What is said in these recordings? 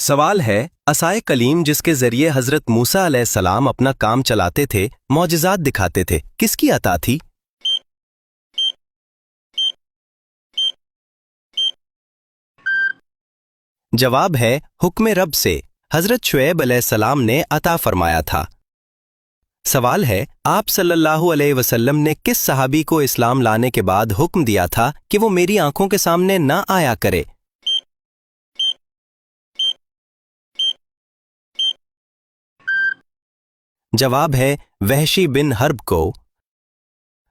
سوال ہے عصائے کلیم جس کے ذریعے حضرت موسیٰ علیہ السلام اپنا کام چلاتے تھے، معجزات دکھاتے تھے، کس کی عطا تھی؟ جواب ہے حکم رب سے، حضرت شعیب علیہ السلام نے عطا فرمایا تھا۔ سوال ہے آپ صلی اللہ علیہ وسلم نے کس صحابی کو اسلام لانے کے بعد حکم دیا تھا کہ وہ میری آنکھوں کے سامنے نہ آیا کرے؟ جواب ہے وحشی بن حرب کو۔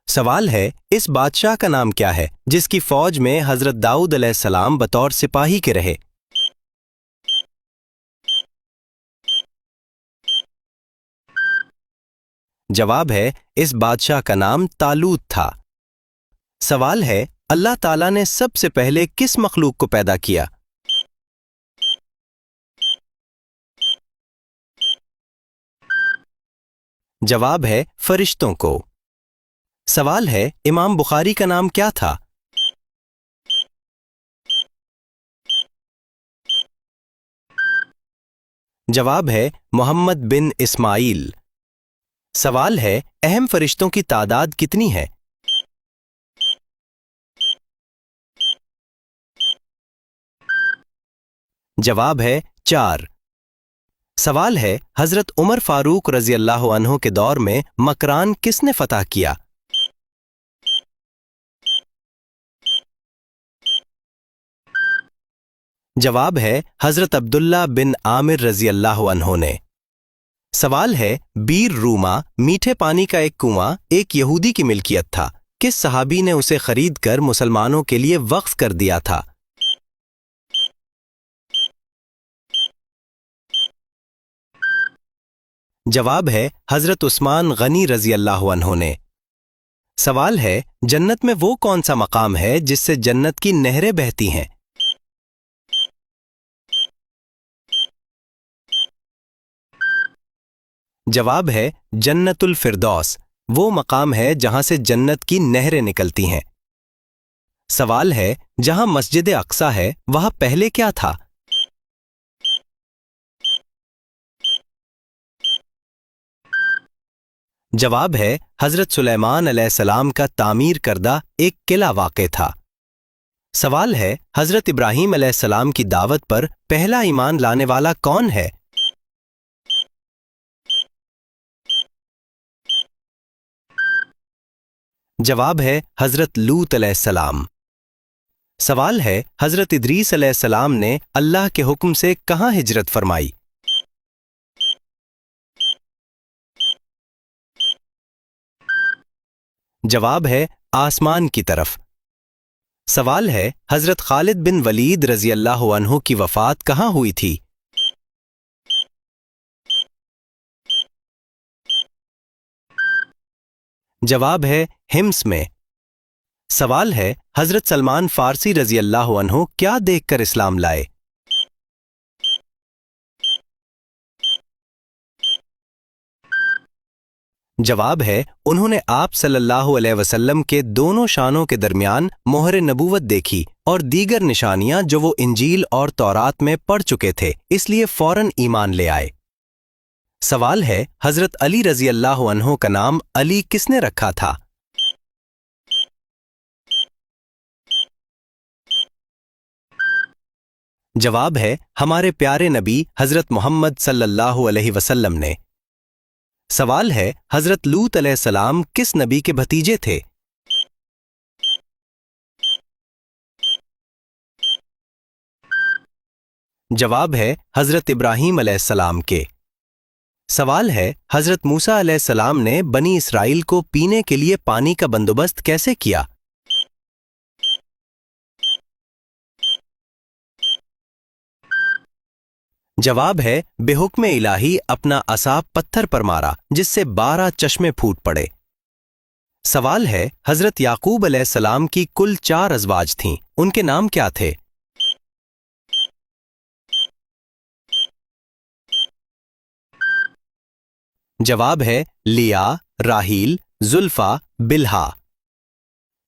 سوال ہے اس بادشاہ کا نام کیا ہے جس کی فوج میں حضرت داؤد علیہ السلام بطور سپاہی کے رہے؟ جواب ہے اس بادشاہ کا نام طالوت تھا۔ سوال ہے اللہ تعالیٰ نے سب سے پہلے کس مخلوق کو پیدا کیا؟ جواب ہے فرشتوں کو۔ سوال ہے امام بخاری کا نام کیا تھا؟ جواب ہے محمد بن اسماعیل۔ سوال ہے اہم فرشتوں کی تعداد کتنی ہے؟ جواب ہے 4۔ سوال ہے حضرت عمر فاروق رضی اللہ عنہ کے دور میں مکران کس نے فتح کیا؟ جواب ہے حضرت عبداللہ بن عامر رضی اللہ عنہ نے۔ سوال ہے بیر روما میٹھے پانی کا ایک کنواں ایک یہودی کی ملکیت تھا، کس صحابی نے اسے خرید کر مسلمانوں کے لیے وقف کر دیا تھا؟ جواب ہے حضرت عثمان غنی رضی اللہ عنہ نے۔ سوال ہے جنت میں وہ کون سا مقام ہے جس سے جنت کی نہریں بہتی ہیں؟ جواب ہے جنت الفردوس، وہ مقام ہے جہاں سے جنت کی نہریں نکلتی ہیں۔ سوال ہے جہاں مسجد اقصیٰ ہے وہاں پہلے کیا تھا؟ جواب ہے حضرت سلیمان علیہ السلام کا تعمیر کردہ ایک قلعہ واقع تھا۔ سوال ہے حضرت ابراہیم علیہ السلام کی دعوت پر پہلا ایمان لانے والا کون ہے؟ جواب ہے حضرت لوط علیہ السلام۔ سوال ہے حضرت ادریس علیہ السلام نے اللہ کے حکم سے کہاں ہجرت فرمائی؟ جواب ہے آسمان کی طرف۔ سوال ہے حضرت خالد بن ولید رضی اللہ عنہ کی وفات کہاں ہوئی تھی؟ جواب ہے حمص میں۔ سوال ہے حضرت سلمان فارسی رضی اللہ عنہ کیا دیکھ کر اسلام لائے؟ جواب ہے انہوں نے آپ صلی اللہ علیہ وسلم کے دونوں شانوں کے درمیان مہر نبوت دیکھی اور دیگر نشانیاں جو وہ انجیل اور تورات میں پڑھ چکے تھے، اس لیے فوراً ایمان لے آئے۔ سوال ہے حضرت علی رضی اللہ عنہ کا نام علی کس نے رکھا تھا؟ جواب ہے ہمارے پیارے نبی حضرت محمد صلی اللہ علیہ وسلم نے۔ سوال ہے حضرت لوط علیہ السلام کس نبی کے بھتیجے تھے؟ جواب ہے حضرت ابراہیم علیہ السلام کے۔ سوال ہے حضرت موسیٰ علیہ السلام نے بنی اسرائیل کو پینے کے لیے پانی کا بندوبست کیسے کیا؟ جواب ہے بے حکم الہی اپنا عصا پتھر پر مارا جس سے 12 چشمے پھوٹ پڑے۔ سوال ہے حضرت یعقوب علیہ السلام کی کل 4 ازواج تھیں، ان کے نام کیا تھے؟ جواب ہے لیا، راحیل، زلفا، بلہا۔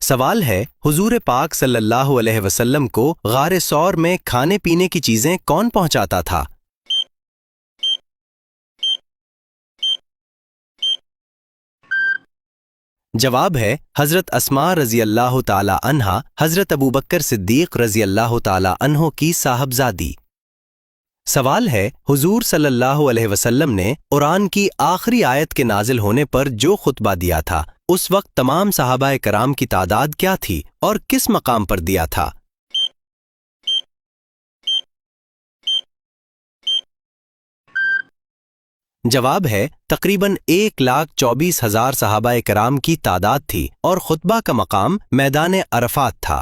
سوال ہے حضور پاک صلی اللہ علیہ وسلم کو غار ثور میں کھانے پینے کی چیزیں کون پہنچاتا تھا؟ जवाब है हजरत अस्मा रजी अल्लाह ताला अन्हा हजरत अबू बकर सिद्दीक रजी अल्लाह ताला अन्हो की साहबजादी। सवाल है हुजूर सल्लल्लाहु अलैहि वसल्लम ने कुरान की आखिरी आयत के नाजिल होने पर जो खुतबा दिया था उस वक्त तमाम सहाबाए कराम की तादाद क्या थी और किस मकाम पर दिया था? जवाब है तकरीबन 1,24,000 सहाबाए कराम की तादाद थी और खुतबा का मकाम मैदान अरफात था।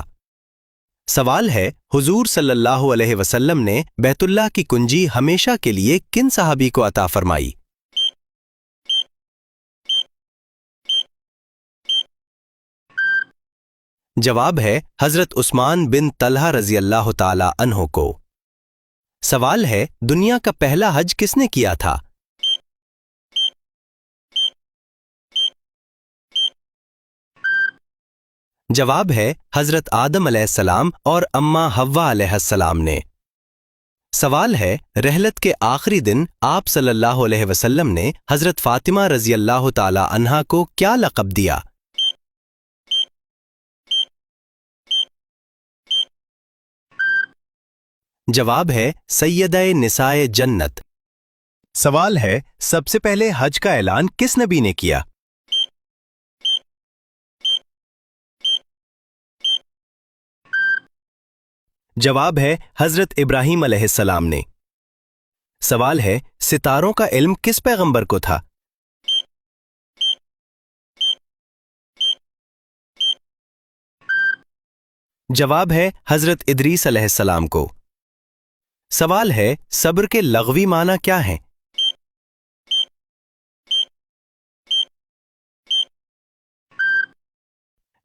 सवाल है हुजूर सल्लल्लाहु अलैहि वसल्लम ने बैतुल्लाह की कुंजी हमेशा के लिए किन सहाबी को अता फरमाई? जवाब है हजरत उस्मान बिन तलहा रजी अल्लाह ताला अन्हो को। सवाल है दुनिया का पहला हज किसने किया था? जवाब है हजरत आदम अलैहिस्सलाम और अम्मा हव्वा अलैहिस्सलाम ने। सवाल है रहलत के आखिरी दिन आप सल्लल्लाहु अलैहि वसल्लम ने हजरत फातिमा रजी अल्लाह ताला अन्हा को क्या लक़ब दिया? जवाब है सैयदे निसाए जन्नत। सवाल है सबसे पहले हज का ऐलान किस नबी ने किया? जवाब है हजरत इब्राहीम अलैहिस्सलाम ने। सवाल है सितारों का इल्म किस पैगंबर को था? जवाब है हजरत इदरीस अलैहिस्सलाम को। सवाल है सब्र के लग़वी माना क्या है?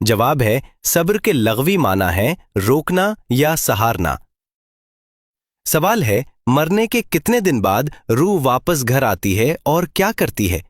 जवाब है सब्र के लग़वी माना है रोकना या सहारना। सवाल है मरने के कितने दिन बाद रूह वापस घर आती है और क्या करती है?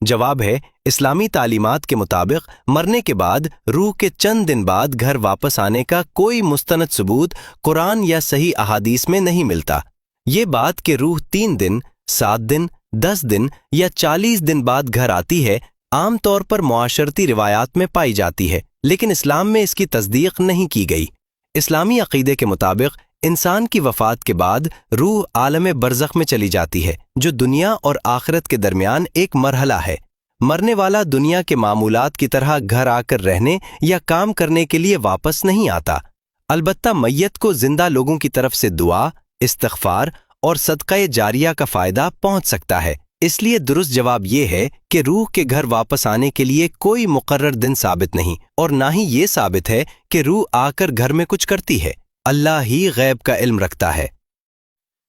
जवाब है इस्लामी तालीमात के मुताबिक मरने के बाद रूह के चंद दिन बाद घर वापस आने का कोई मुस्तनद सबूत कुरान या सही अहादीस में नहीं मिलता। ये बात कि रूह 3 दिन, 7 दिन, 10 दिन या 40 दिन बाद घर आती है आम तौर पर मुआशरती रिवायात में पाई जाती है, लेकिन इस्लाम में इसकी तस्दीक नहीं की गई। इस्लामी अकीदे के मुताबिक इंसान की वफात के बाद रूह आलम बरज़ख में चली जाती है, जो दुनिया और आखिरत के दरमियान एक मरहला है। मरने वाला दुनिया के मामूलात की तरह घर आकर रहने या काम करने के लिए वापस नहीं आता। अलबत्ता मैयत को जिंदा लोगों की तरफ से दुआ, इस्तिग़फ़ार और सदक़े जारिया का फ़ायदा पहुंच सकता है। इसलिए दुरुस्त जवाब ये है कि रूह के घर वापस आने के लिए कोई मुकर्रर दिन साबित नहीं और ना ही ये साबित है कि रूह आकर घर में कुछ करती है। अल्लाह ही गैब का इल्म रखता है।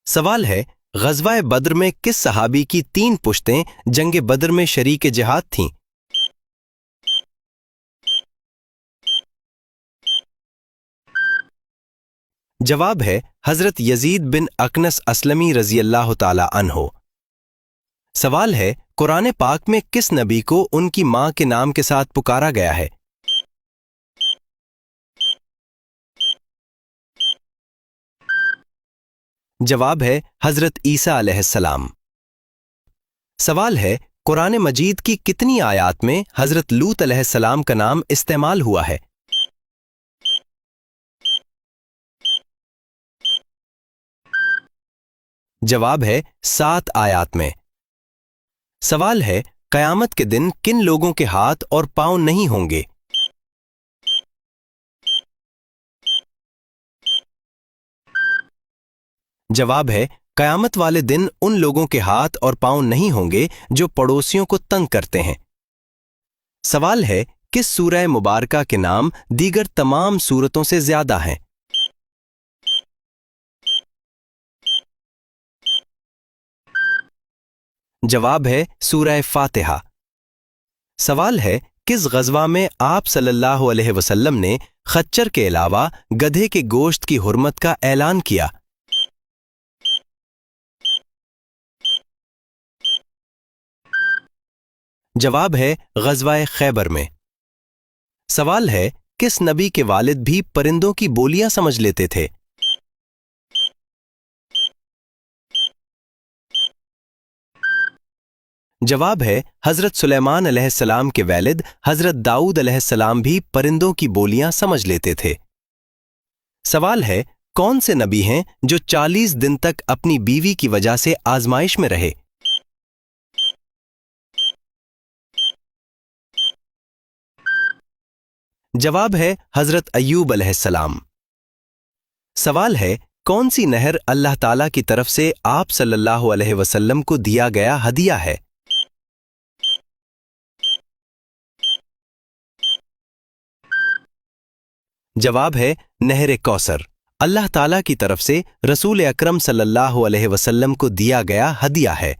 सवाल है ग़ज़वा बद्र में किस सहाबी की 3 पुश्तें जंग बद्र में शरीक जिहाद थीं? जवाब है हजरत यजीद बिन अकनस असलमी रजी अल्लाह ताला अन्हो। सवाल है कुरान पाक में किस नबी को उनकी मां के नाम के साथ पुकारा गया है? जवाब है हजरत ईसा अलैहिस्सलाम। सवाल है कुरान मजीद की कितनी आयात में हजरत लूत अलैहिस्सलाम का नाम इस्तेमाल हुआ है? जवाब है 7 आयात में। सवाल है क़यामत के दिन किन लोगों के हाथ और पांव नहीं होंगे? जवाब है क़यामत वाले दिन उन लोगों के हाथ और पांव नहीं होंगे जो पड़ोसियों को तंग करते हैं। सवाल है किस सूरह मुबारका के नाम दीगर तमाम सूरतों से ज्यादा हैं? जवाब है सूरह फातिहा। सवाल है किस ग़ज़वा में आप सल्लल्लाहु अलैहि वसल्लम ने खच्चर के अलावा गधे के गोश्त की हुर्मत का ऐलान किया? जवाब है ग़ज़वा खैबर में। सवाल है किस नबी के वालिद भी परिंदों की बोलियां समझ लेते थे? जवाब है हजरत सुलेमान अलैहिस्सलाम के वैलिद हजरत दाऊद अलैहिस्सलाम भी परिंदों की बोलियां समझ लेते थे। सवाल है कौन से नबी हैं जो 40 दिन तक अपनी बीवी की वजह से आजमाइश में रहे? जवाब है हजरत अय्यूब अलैहिस्सलाम। सवाल है कौन सी नहर अल्लाह ताला की तरफ से आप सल्लल्लाहु अलैहि वसल्लम को दिया गया हदिया है? जवाब है नहर कौसर। अल्लाह ताला की तरफ से रसूल अकरम सल्लल्लाहु अलैहि वसल्लम को दिया गया हदिया है।